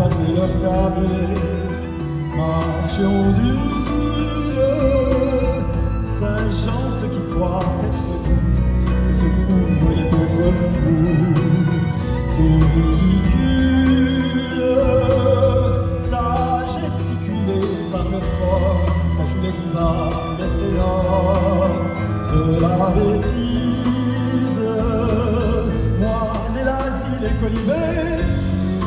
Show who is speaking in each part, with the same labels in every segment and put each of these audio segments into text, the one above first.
Speaker 1: pâté leur tablée, marcher ondule. Saint-Jean, ceux qui croient être doux, et se couvrent les pauvres fous de ridicule. Ça gesticulé par le fort, ça joue les divas, les ténors de la bêtise. Moi, les lazis, les colibés,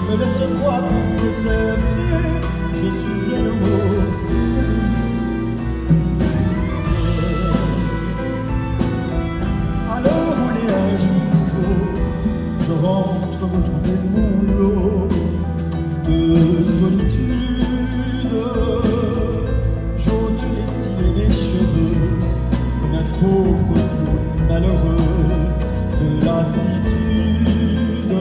Speaker 1: me laisse froid puisque c'est vrai, je suis un mot. Alors on est un jour nouveau, je rentre retrouver mon lot de solitude. J'ôte les cils et mes cheveux comme un pauvre clown malheureux de lassitude.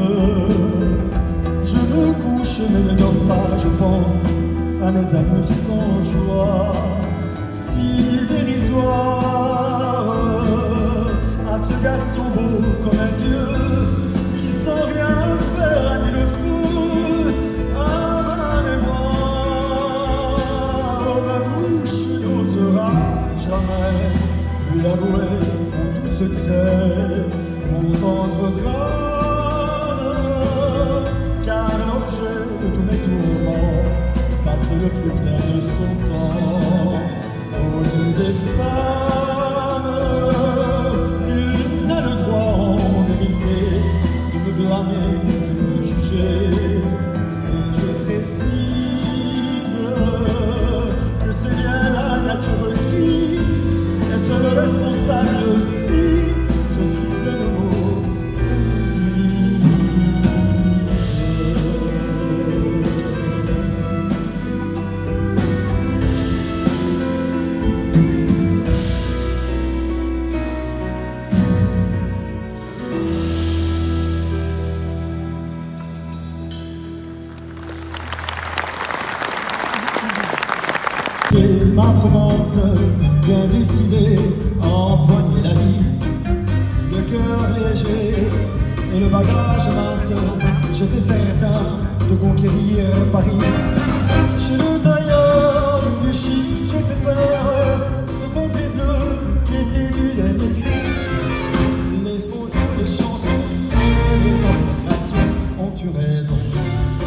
Speaker 1: Je me couche mais ne dors pas, je pense à mes amours sans joie, si dérisoires, à ce garçon beau comme un dieu qui sans rien faire a mis le feu à ma mémoire. Ma bouche n'osera jamais lui avouer mon doux secret, mon tendre drame, car l'objet de tous mes tourments passe le plus clair de son temps aux yeux des femmes. Il n'a le droit en vérité de me blâmer, de me juger, et je précise que c'est bien la nature qui est seule responsable si je suis un mot. Et ma Provence, bien décidée à empoigner la vie, le cœur léger et le bagage mince, j'étais certain de conquérir Paris. Chez le tailleur le plus chic, j'ai fait faire ce complet bleu qui était du dernier cri. Les photos, les chansons et les orchestrations ont eu raison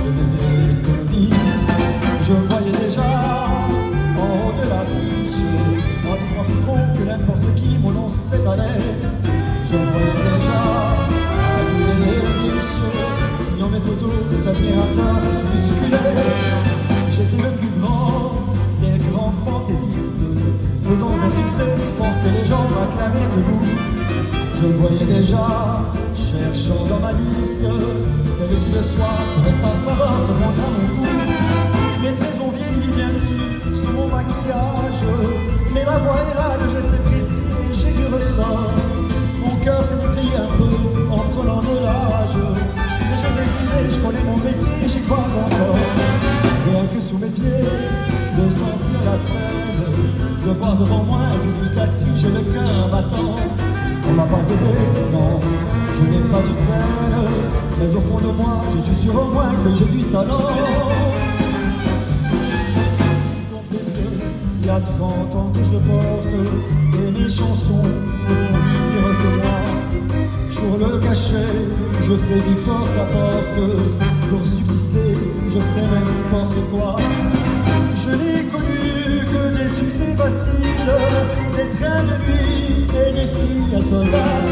Speaker 1: de mes économies. Je voyais déjà en haut de l'affiche, en disant plus gros que n'importe qui, mon nom s'étalait. Je voyais déjà à les riches, signant mes photos, des admirateurs se bousculaient. J'étais le plus grand des grands fantaisistes, faisant un succès si fort que les gens m'acclamaient debout. Je voyais déjà, cherchant dans ma liste, celle qui le soir pourrait par faveur se rendre à mon goût. Mes traits ont vieilli bien sûr sous mon maquillage, mais la voix est là, le geste est précis et j'ai du ressort. Mon cœur s'est écrié un peu en prenant de l'âge, mais j'ai des idées, je connais mon métier, j'y crois encore. Rien que sous mes pieds, de sentir la scène, de voir devant moi un public assis, j'ai le cœur battant. On m'a pas aidé, non, je n'ai pas eu de peine, mais au fond de moi, je suis sûr au moins que j'ai du talent. Il y a 30 ans que je le porte, et mes chansons me font rire que moi. Sur le cachet, je fais du porte-à-porte, pour subsister, je fais n'importe quoi. Je n'ai connu que des succès faciles, des trains de nuit et des filles à soldats,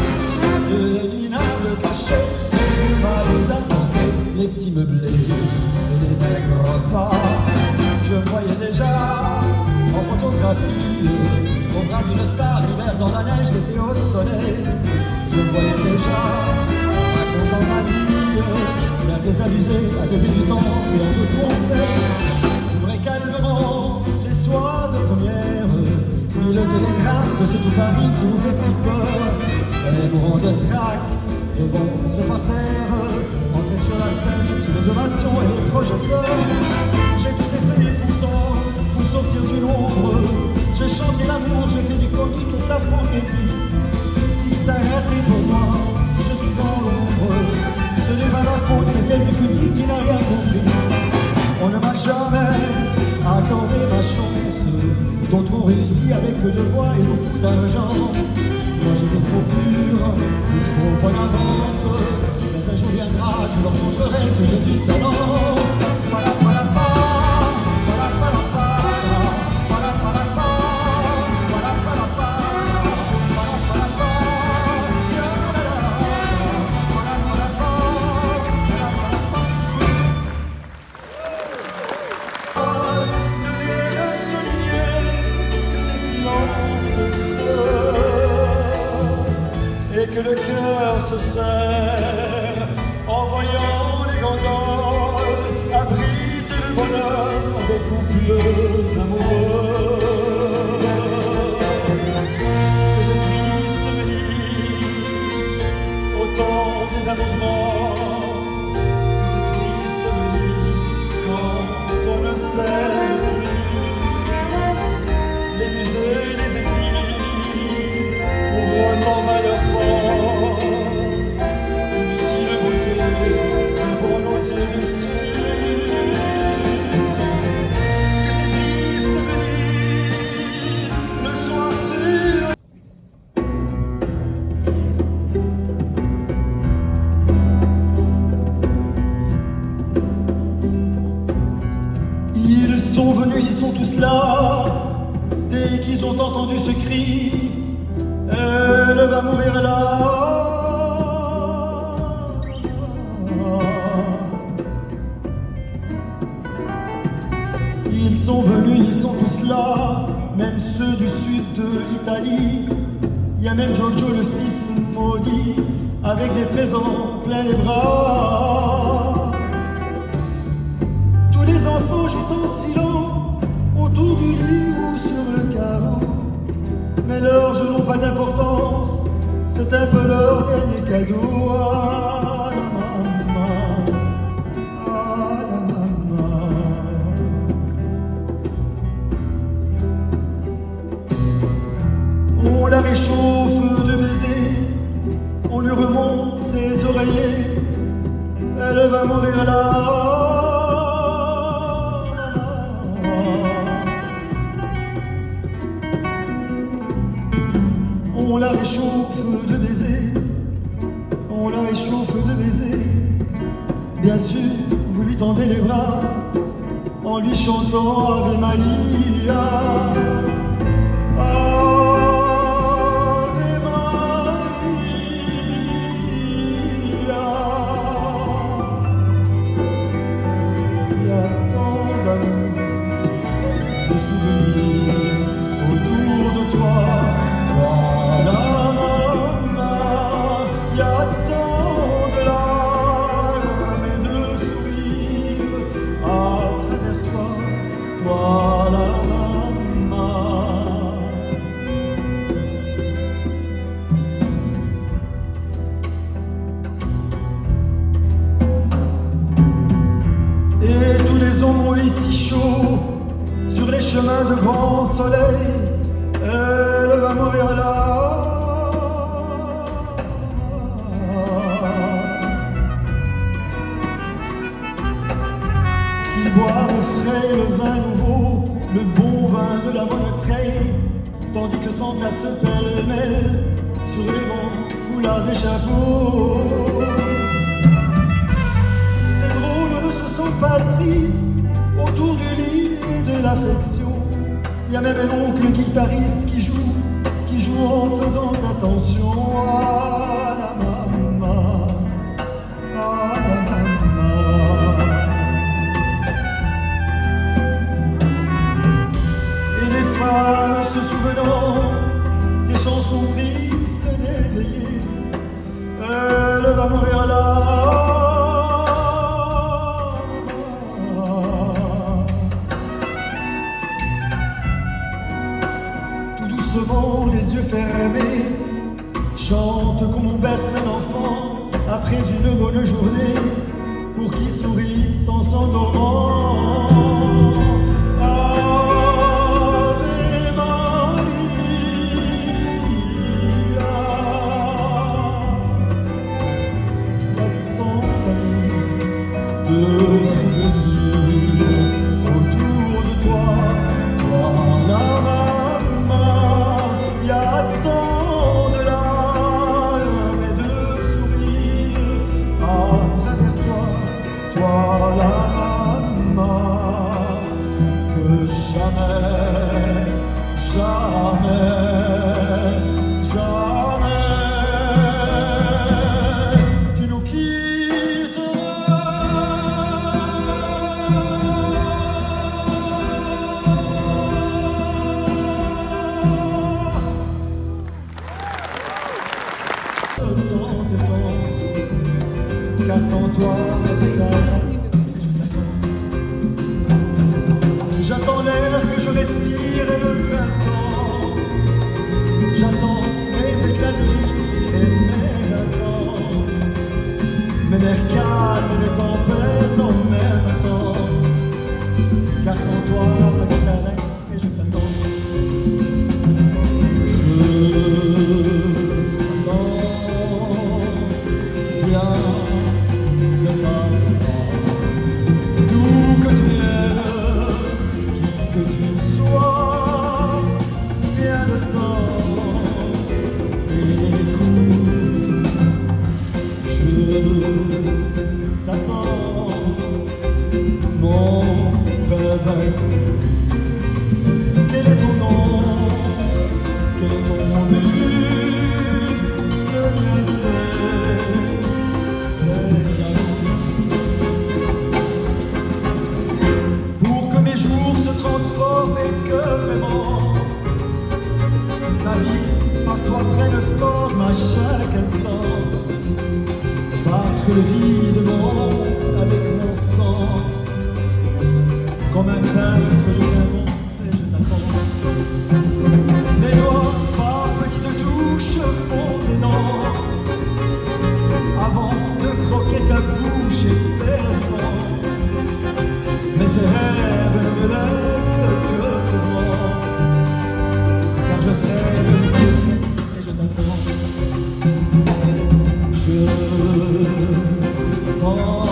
Speaker 1: de minables cachets, des valises à porter, les petits meublés et les maigres repas. Je voyais déjà en photographie au bras d'une star, l'hiver dans la neige, l'été au soleil. Je voyais déjà racontant ma vie, bien désabusé à débutant et en deux conseils. J'ouvrais calmement les soirs de première, mille télégrammes de ce tout Paris qui nous fait si peur. Les mourants de trac devant ce parterre, entrer sur la scène sous les ovations et les projecteurs. J'ai tout essayé pourtant pour sortir du nombre. J'ai chanté l'amour, j'ai fait du comique et de la fantaisie. Si t'as raté pour moi, si je suis dans l'ombre, ce n'est pas ma faute, mais celle du public qui n'a rien compris. d'argent. Moi j'étais trop pur, ou trop en avance. Mais un jour viendra, je leur montrerai que j'ai du talent. Palapalapa, palapalapa, palapalapa, palapalapa, palapalapa, tialala, palapalapa, palapalapa. Ne viennent souligner que des silences creux et que le cœur se serre en voyant les gondoles abriter le bonheur des couples amoureux. Que c'est triste Venise, au temps des amourements, que c'est triste Venise quand on ne s'aime plus. Les musées, les églises ouvrent en vain leurs portes. Inutile beauté devant nos yeux déçus. Que c'est triste Venise, le soir sur. Ils sont venus, ils sont tous là. Dès qu'ils ont entendu ce cri, elle va mourir là. Ils sont venus, ils sont tous là, même ceux du sud de l'Italie. Il y a même Giorgio le fils maudit, avec des présents plein les bras. Tous les enfants jouent en silence, autour du lit ou sur le carreau. Mais leurs jeux n'ont pas d'importance, c'est un peu leur dernier cadeau. Ah la maman, ah la maman. On la réchauffe de baisers, on lui remonte ses oreillers, elle va mourir là. On la réchauffe de baisers, on la réchauffe de baisers. Bien sûr, vous lui tendez les bras en lui chantant Ave Maria. Ave Maria. Il y a tant d'amour, de souvenirs autour de toi. Il y a tant de larmes et de sourires à travers toi, toi la maman. Et tous les ombres ici chauds, sur les chemins de grand soleil, elle va mourir là. Qu'ils boivent frais le vin nouveau, le bon vin de la bonne treille, tandis que s'entassent pêle-mêle sur les bancs, foulards et chapeaux. Ces drôles ne se sont pas tristes autour du lit et de l'affection. Il y a même un oncle guitariste qui joue en faisant attention à la maman, à la maman. Et les femmes se souvenant des chansons tristes d'éveillé, elle va mourir là. Les yeux fermés, chante comme on berce un enfant après une bonne journée, pour qui sourit en s'endormant. Ave Maria. Il y a tant d'amour, de souvenirs autour de toi, toi la maman. Il y a car sans toi, ça va. J'attends l'air que je respire et le printemps. J'attends mes éclats de rire et mes attends. Mes mers calmes et mes tempêtes en même temps. Car sans toi, la vie s'arrête et je t'attends. Quel est ton nom? Quel est ton but? Le mien c'est l'amour. Pour que mes jours se transforment et que vraiment ma vie par toi prenne forme à chaque instant. Parce que le vide monte avec mon sang. Comme un peintre, je t'invente et je t'attends. Mes doigts, par petites touches, font des dents. Avant de croquer ta bouche éternellement. Mais ces rêves ne me laissent que toi. Car je traîne une détresse et je t'attends. Je t'attends.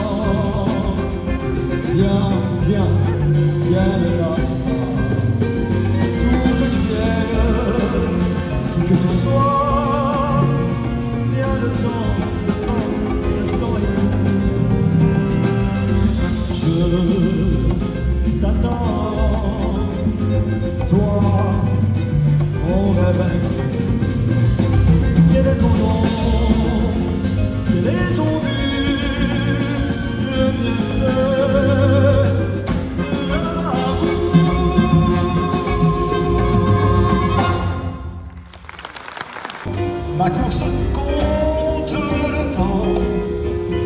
Speaker 1: Viens, viens. Viens là, d'où que tu viennes, qui que tu sois, viens le temps est court. Je t'attends, toi, mon rêve. Quel est ton nom? Quel est ton but? Le mien c'est ma course contre le temps,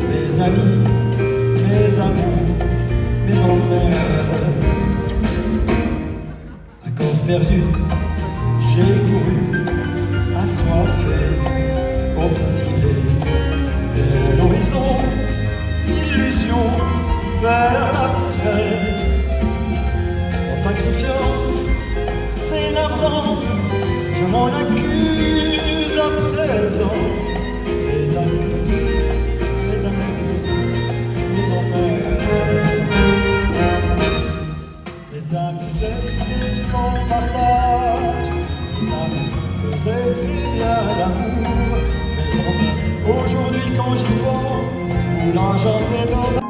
Speaker 1: mes amis, mes amours, mes emmerdes. À corps perdu, j'ai couru, assoiffé, obstiné, vers l'horizon, illusion, vers l'abstrait. En sacrifiant, c'est navrant, je m'en accuse à présent. Mes amis, mes amours, mes emmerdes. Les amis, c'est qu'on partage. Les amis faisaient très bien l'amour. Mais aujourd'hui, quand j'y pense, où l'argent c'est dommage.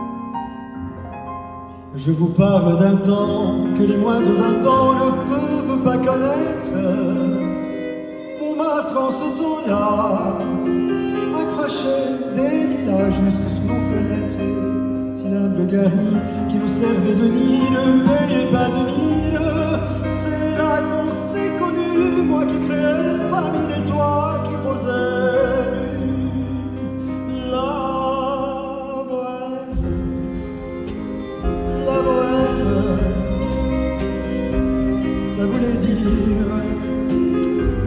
Speaker 1: Je vous parle d'un temps que les moins de 20 ans ne peuvent pas connaître. Montmartre en ce temps-là accrochait des lilas jusque sous nos fenêtres. Si l'humble garni qui nous servait de nid ne payait pas de mine, c'est là qu'on s'est connus, moi qui créais famille et toi qui posais la bohème. La bohème, ça voulait dire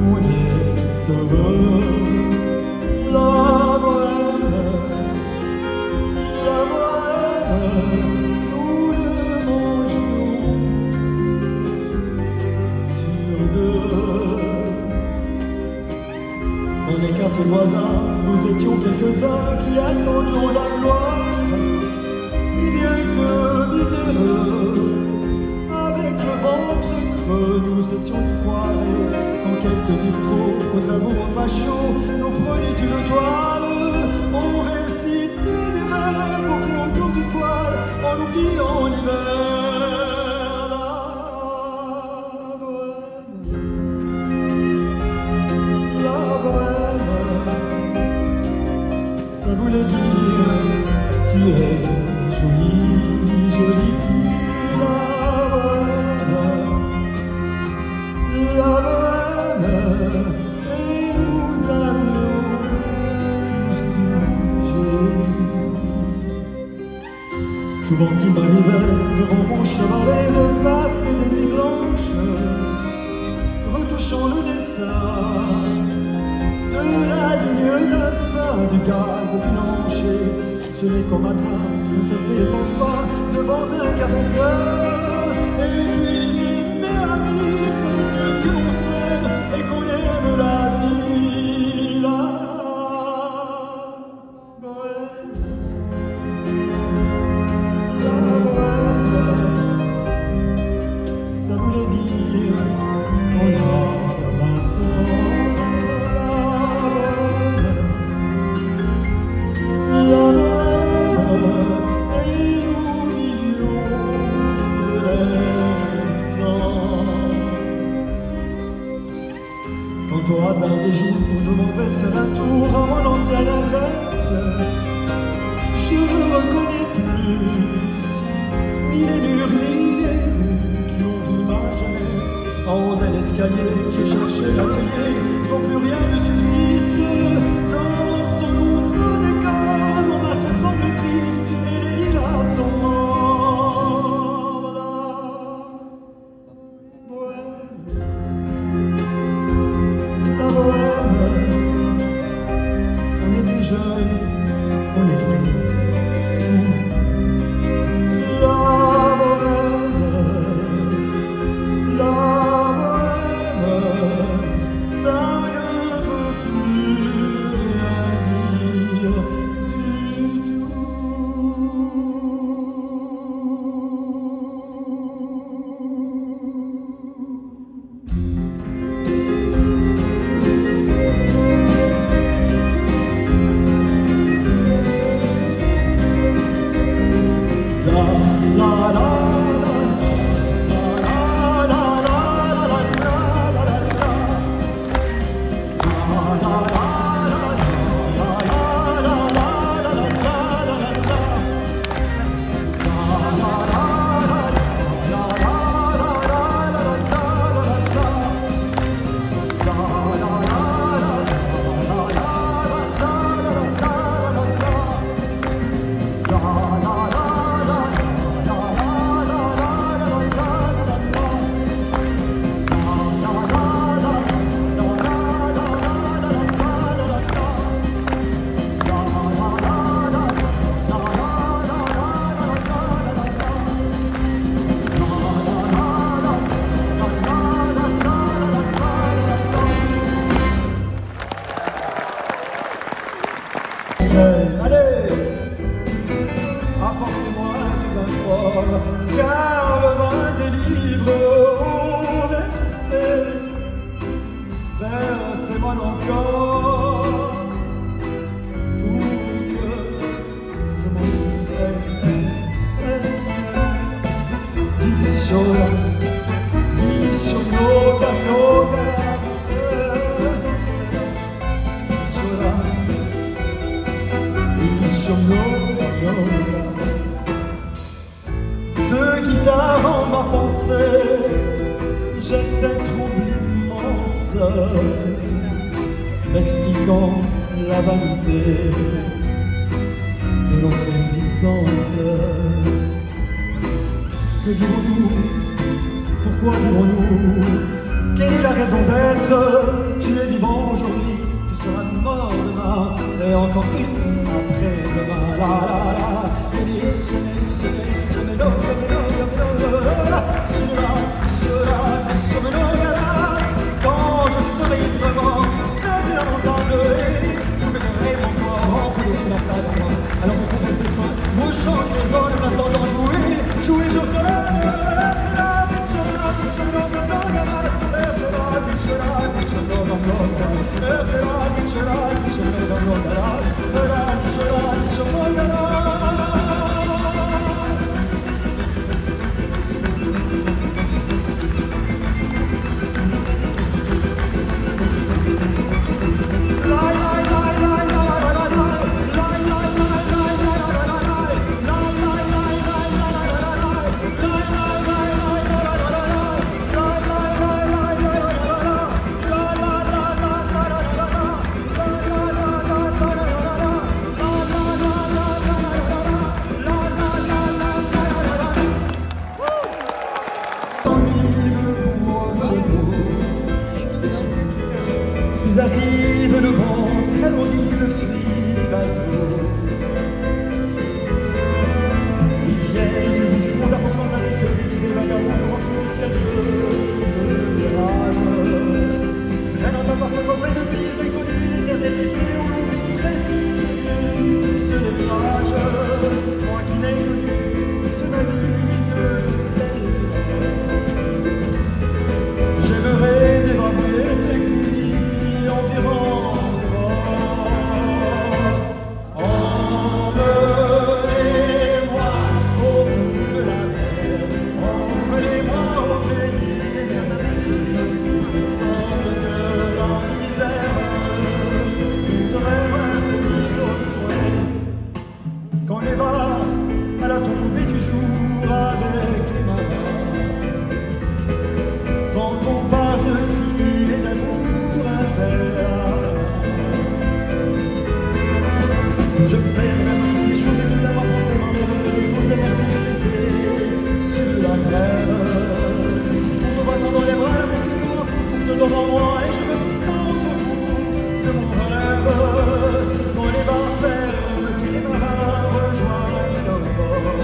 Speaker 1: on est heureux. La bohème, nous le mangions sur deux. Dans les cafés voisins, nous étions quelques-uns qui attendions la gloire. Et bien que miséreux, avec le ventre creux, nous cessions d'y croire. Dans quelques bistrots, aux travaux machos, nous prenaient une toile. On récitait des vers au plus autour du poil, en oubliant l'hiver. La bohème, ça voulait dire tu es jolie, jolie. La bohème, et nous avions tous du génie. Souvent il m'arrivait devant mon chevalet de passer des nuits blanches, retouchant le dessin de la ligne d'un sein, du galbe, du lancher. Ce n'est qu'au matin que ça s'est enfin devant un café creux. Et puis il m'est ravi, fallait-il que l'on s'aime et qu'on aime la vie, la bohème. La bohème, ça voulait dire on a 20 ans. La bohème, et nous vivions de l'air temps. Quant au hasard des jours, je m'en vais faire un tour à mon ancienne adresse. Je ne reconnais plus ni les murs, ni les rues qui ont vu ma jeunesse. En haut de l'escalier, j'ai cherché l'atelier dont plus rien ne subsiste. Dans son feu d'écart, mon marque semble triste et les lilas sont morts. La bohème, la bohème, on était jeunes, on était fous. La bohème, ça ne veut plus rien dire du tout. La la la. Allez, apportez-moi du vin fort, car le vin délivre au verset. Versez-moi encore pour que je m'en deux guitares en ma pensée, j'étais trouble immense, m'expliquant la vanité de notre existence. Que vivons-nous? Pourquoi vivons-nous? Quelle est la raison d'être? Tu es vivant aujourd'hui, tu seras mort demain, et encore plus après-demain. La la la. Quand je serai vraiment seul et lamentable, vous verrez mon corps rempli sous la table. Alors vous ferez ces sons, vos chants qui résonnent en attendant jouer, jouer, je dans les bars, à la tombée du jour avec les marins. Quand on parle de filles et d'amour, un verre à la main. Je perds même si les choses et soudainement penser dans les rêves de nos merveilleux étés sur la mer. Où je vois dans les bras l'amour qui commence devant moi et je me pose au bout de mon rêve. Quand les bars ferment, que les marins rejoignent leur bord.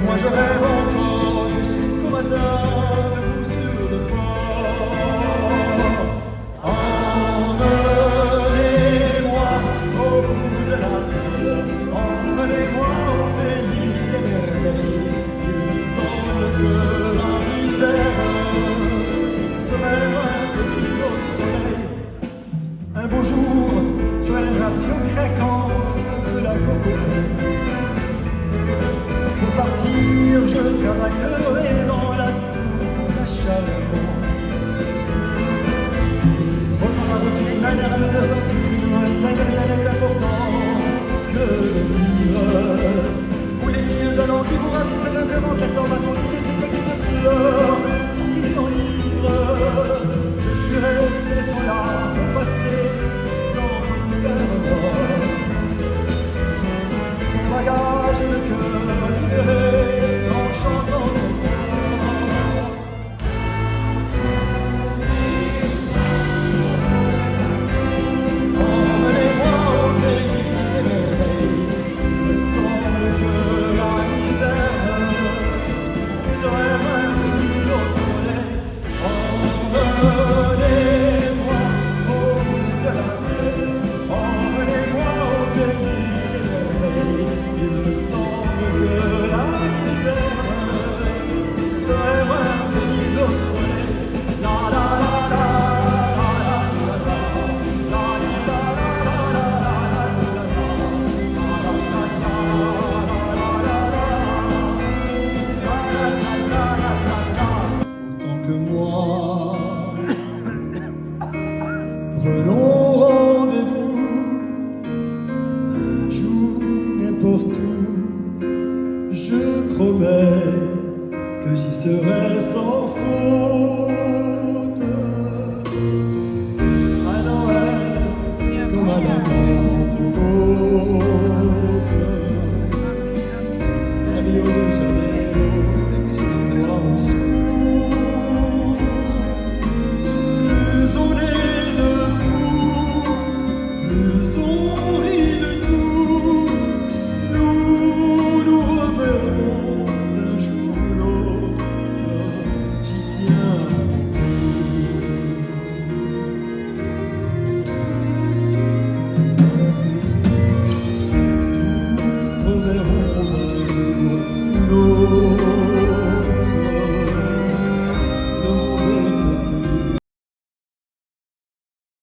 Speaker 1: Moi je rêve encore jusqu'au matin, debout sur le port. Emmenez-moi au bout de la mer, emmenez-moi au pays des merveilles. Il me semble que la misère serait un petit au soleil. Un beau jour, sur un rafio craquant de la coco. Pour partir, je travaillerai dans la soupe à charbon. Prenons la routine, un air à nous deux lointain, rien n'est important que de vivre. Où les filles allant qui vous ravissent le cœur en cassant ma tournée de ces coquilles de fleurs qui enivrent. Je fuirai, laissant là mon passé sans aucun remords. Sans bagage et le cœur libéré en chantant trop fort. Emmenez-moi au pays des merveilles. Il me semble que la misère serait un petit au soleil. Emmenez-moi au bout de la mer. Emmenez-moi au pays des merveilles. Il me semble que la misère serait un petit au soleil. La la la la la la la la la autant que moi. Prenons rendez-vous un jour, n'importe où. Je promets que j'y serai sans faute.